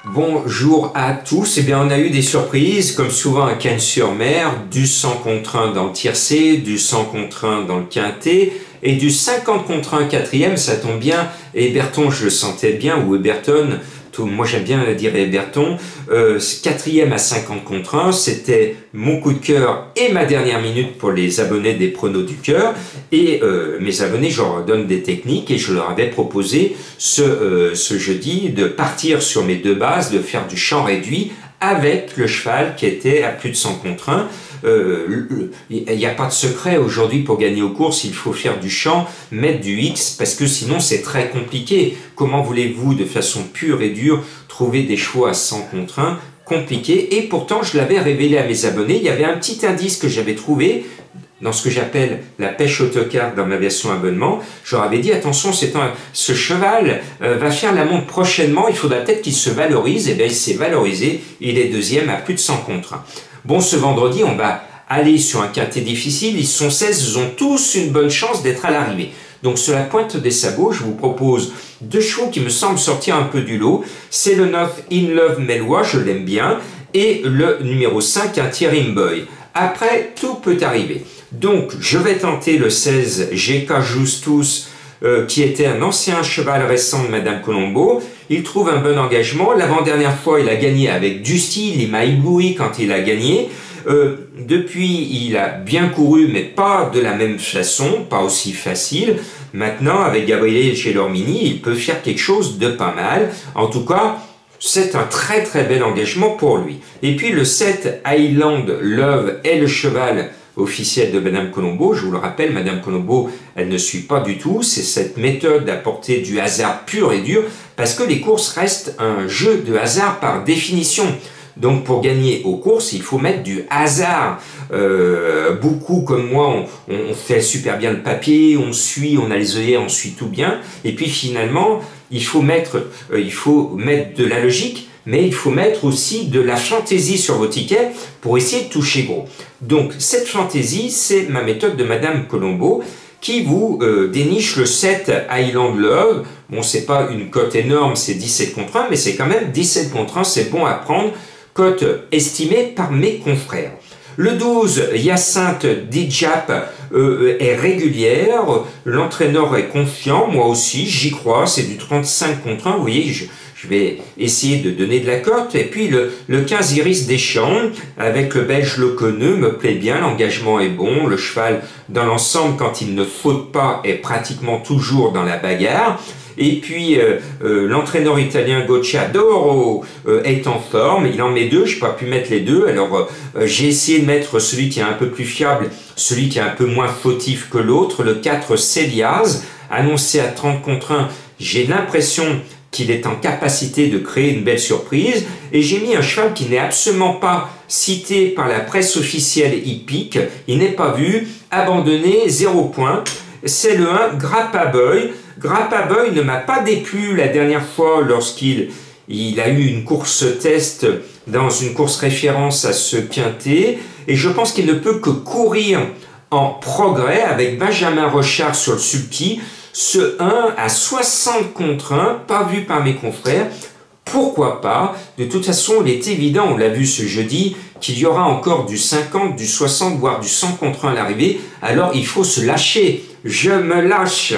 Bonjour à tous. Eh bien, on a eu des surprises, comme souvent à Cannes-sur-Mer, du 100 contre 1 dans le tiercé, du 100 contre 1 dans le quintet, et du 50 contre 1 quatrième, ça tombe bien. Héberton, je le sentais bien, ou Héberton, moi j'aime bien dire Héberton, quatrième à 50 contre 1, c'était mon coup de cœur et ma dernière minute pour les abonnés des pronos du cœur. Et mes abonnés, je leur donne des techniques et je leur avais proposé ce jeudi de partir sur mes deux bases, de faire du champ réduit avec le cheval qui était à plus de 100 contre 1. Il n'y a pas de secret aujourd'hui pour gagner aux courses, il faut faire du champ, mettre du X, parce que sinon c'est très compliqué. Comment voulez-vous de façon pure et dure trouver des chevaux à 100 contre 1? Compliqué. Et pourtant je l'avais révélé à mes abonnés, il y avait un petit indice que j'avais trouvé dans ce que j'appelle la pêche autocar dans ma version abonnement. Je leur avais dit attention, ce cheval va faire la montre prochainement, il faudra peut-être qu'il se valorise. Et bien il s'est valorisé, il est deuxième à plus de 100 contre 1. Bon, ce vendredi, on va aller sur un quintet difficile. Ils sont 16, ils ont tous une bonne chance d'être à l'arrivée. Donc, sur la pointe des sabots, je vous propose deux chevaux qui me semblent sortir un peu du lot. C'est le 9 In Love Mellois, je l'aime bien, et le numéro 5, un Thierry Mboy. Après, tout peut arriver. Donc, je vais tenter le 16, GK Justus, qui était un ancien cheval récent de Madame Colombo. Il trouve un bon engagement. L'avant-dernière fois, il a gagné avec du style. Il m'a ébloui quand il a gagné. Depuis, il a bien couru, mais pas de la même façon, pas aussi facile. Maintenant, avec Gabriele Gelormini, il peut faire quelque chose de pas mal. En tout cas, c'est un très très bel engagement pour lui. Et puis le 7, Highland Love, est le cheval officielle de Madame Colombo. Je vous le rappelle, Madame Colombo, elle ne suit pas du tout. C'est cette méthode d'apporter du hasard pur et dur, parce que les courses restent un jeu de hasard par définition. Donc pour gagner aux courses, il faut mettre du hasard. Beaucoup comme moi, on fait super bien le papier, on suit, on a les œillets, on suit tout bien. Et puis finalement, il faut mettre de la logique, mais il faut mettre aussi de la fantaisie sur vos tickets pour essayer de toucher gros. Donc cette fantaisie, c'est ma méthode de Madame Colombo qui vous déniche le 7 Highland Love. Bon, c'est pas une cote énorme, c'est 17 contre 1, mais c'est quand même 17 contre 1, c'est bon à prendre, cote estimée par mes confrères. Le 12, Hyacinthe Dijap est régulière, l'entraîneur est confiant, moi aussi, j'y crois, c'est du 35 contre 1, vous voyez, je vais essayer de donner de la cote. Et puis le 15 Iris Deschamps, avec le Belge Leconneux, me plaît bien, l'engagement est bon, le cheval dans l'ensemble, quand il ne faute pas, est pratiquement toujours dans la bagarre. Et puis l'entraîneur italien Gocciadoro est en forme, il en met deux, je n'ai pas pu mettre les deux, alors j'ai essayé de mettre celui qui est un peu plus fiable, celui qui est un peu moins fautif que l'autre, le 4 Céliaz, annoncé à 30 contre 1, j'ai l'impression qu'il est en capacité de créer une belle surprise, et j'ai mis un cheval qui n'est absolument pas cité par la presse officielle hippique, il n'est pas vu, abandonné, 0 point, c'est le 1 Grappa Boy. Grappa Boy ne m'a pas déplu la dernière fois lorsqu'il a eu une course test dans une course référence à ce quintet, et je pense qu'il ne peut que courir en progrès avec Benjamin Rochard sur le sulky. Ce 1 à 60 contre 1, pas vu par mes confrères, pourquoi pas? De toute façon, il est évident, on l'a vu ce jeudi, qu'il y aura encore du 50, du 60, voire du 100 contre 1 à l'arrivée, alors il faut se lâcher. Je me lâche.